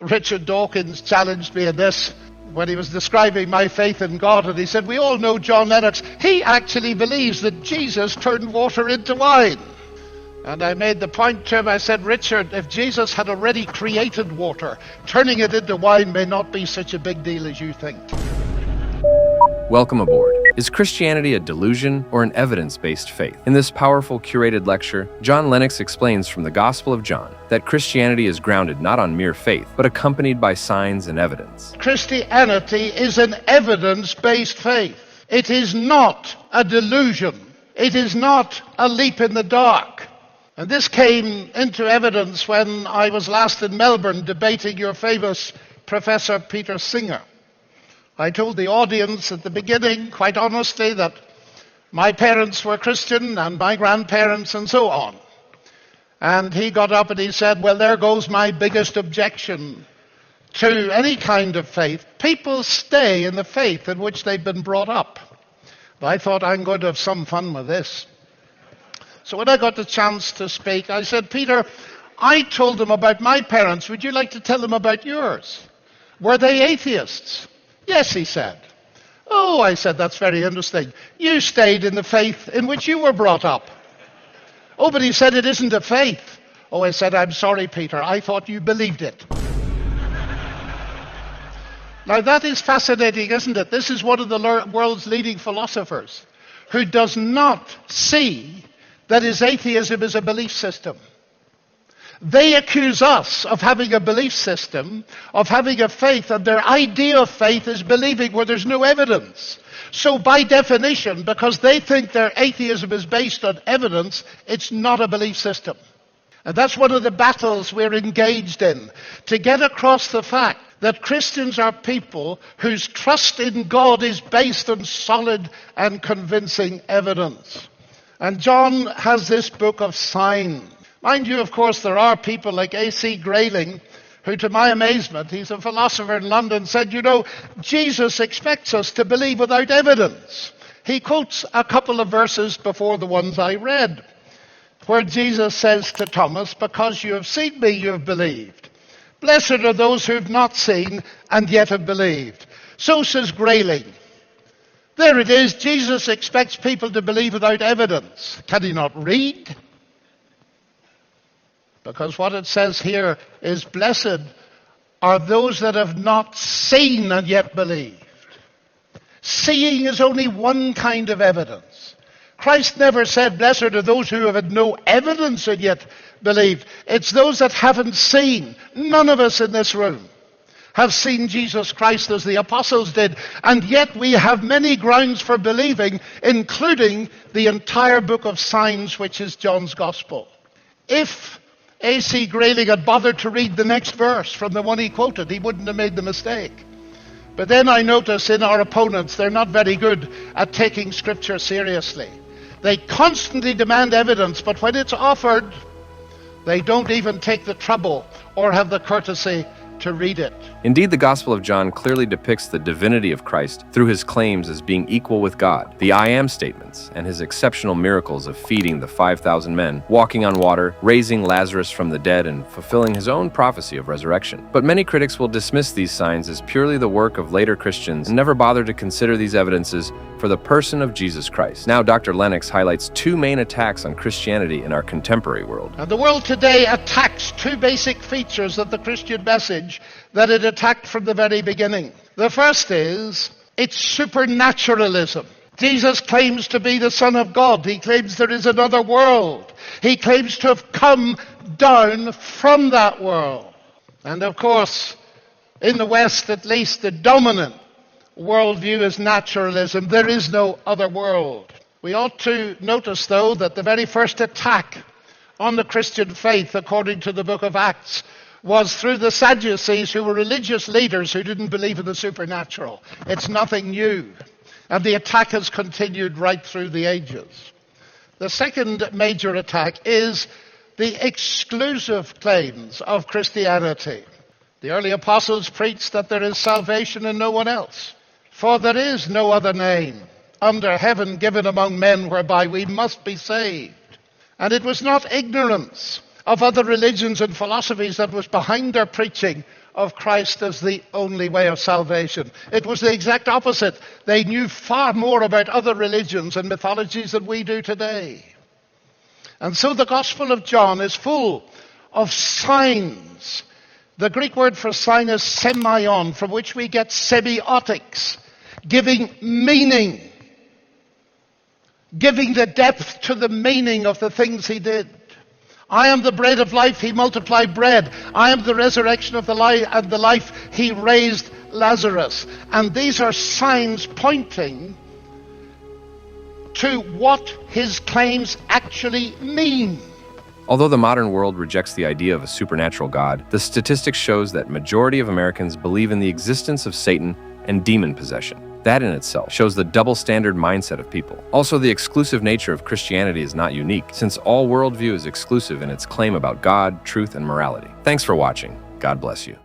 Richard Dawkins challenged me in this when he was describing my faith in God, and he said, we all know John Lennox. He actually believes that Jesus turned water into wine. And I made the point to him, I said, Richard, if Jesus had already created water, turning it into wine may not be such a big deal as you think. Welcome aboard. Is Christianity a delusion or an evidence-based faith? In this powerful curated lecture, John Lennox explains from the Gospel of John that Christianity is grounded not on mere faith, but accompanied by signs and evidence. Christianity is an evidence-based faith. It is not a delusion. It is not a leap in the dark. And this came into evidence when I was last in Melbourne debating your famous Professor Peter Singer. I told the audience at the beginning, quite honestly, that my parents were Christian and my grandparents and so on. And he got up and he said, well, there goes my biggest objection to any kind of faith. People stay in the faith in which they've been brought up. But I thought, I'm going to have some fun with this. So when I got the chance to speak, I said, Peter, I told them about my parents. Would you like to tell them about yours? Were they atheists? Yes, he said. Oh, I said, that's very interesting. You stayed in the faith in which you were brought up. Oh, but he said, it isn't a faith. Oh, I said, I'm sorry, Peter. I thought you believed it. Now, that is fascinating, isn't it? This is one of the world's leading philosophers who does not see that his atheism is a belief system. They accuse us of having a belief system, of having a faith, and their idea of faith is believing where there's no evidence. So by definition, because they think their atheism is based on evidence, it's not a belief system. And that's one of the battles we're engaged in, to get across the fact that Christians are people whose trust in God is based on solid and convincing evidence. And John has this book of signs. Mind you, of course, there are people like A.C. Grayling, who, to my amazement, he's a philosopher in London, said, you know, Jesus expects us to believe without evidence. He quotes a couple of verses before the ones I read, where Jesus says to Thomas, because you have seen me, you have believed. Blessed are those who have not seen and yet have believed. So says Grayling. There it is. Jesus expects people to believe without evidence. Can he not read? Because what it says here is, blessed are those that have not seen and yet believed. Seeing is only one kind of evidence. Christ never said, blessed are those who have had no evidence and yet believed. It's those that haven't seen. None of us in this room have seen Jesus Christ as the apostles did. And yet we have many grounds for believing, including the entire book of signs, which is John's Gospel. If A.C. Grayling had bothered to read the next verse from the one he quoted, he wouldn't have made the mistake. But then I notice in our opponents, they're not very good at taking Scripture seriously. They constantly demand evidence, but when it's offered, they don't even take the trouble or have the courtesy to read it. Indeed, the Gospel of John clearly depicts the divinity of Christ through his claims as being equal with God, the I am statements, and his exceptional miracles of feeding the 5,000 men, walking on water, raising Lazarus from the dead, and fulfilling his own prophecy of resurrection. But many critics will dismiss these signs as purely the work of later Christians and never bother to consider these evidences for the person of Jesus Christ. Now, Dr. Lennox highlights two main attacks on Christianity in our contemporary world. And the world today attacks two basic features of the Christian message that it attacked from the very beginning. The first is, it's supernaturalism. Jesus claims to be the Son of God. He claims there is another world. He claims to have come down from that world. And of course, in the West at least, the dominant worldview is naturalism. There is no other world. We ought to notice, though, that the very first attack on the Christian faith, according to the book of Acts, was through the Sadducees, who were religious leaders who didn't believe in the supernatural. It's nothing new. And the attack has continued right through the ages. The second major attack is the exclusive claims of Christianity. The early apostles preached that there is salvation in no one else. For there is no other name under heaven given among men whereby we must be saved. And it was not ignorance of other religions and philosophies that was behind their preaching of Christ as the only way of salvation. It was the exact opposite. They knew far more about other religions and mythologies than we do today. And so the Gospel of John is full of signs. The Greek word for sign is semeion, from which we get semiotics, giving meaning, giving the depth to the meaning of the things he did. I am the bread of life, he multiplied bread. I am the resurrection of the life, and the life, he raised Lazarus. And these are signs pointing to what his claims actually mean. Although the modern world rejects the idea of a supernatural God, the statistics shows that majority of Americans believe in the existence of Satan and demon possession. That in itself shows the double standard mindset of people. Also, the exclusive nature of Christianity is not unique, since all worldview is exclusive in its claim about God, truth, and morality. Thanks for watching. God bless you.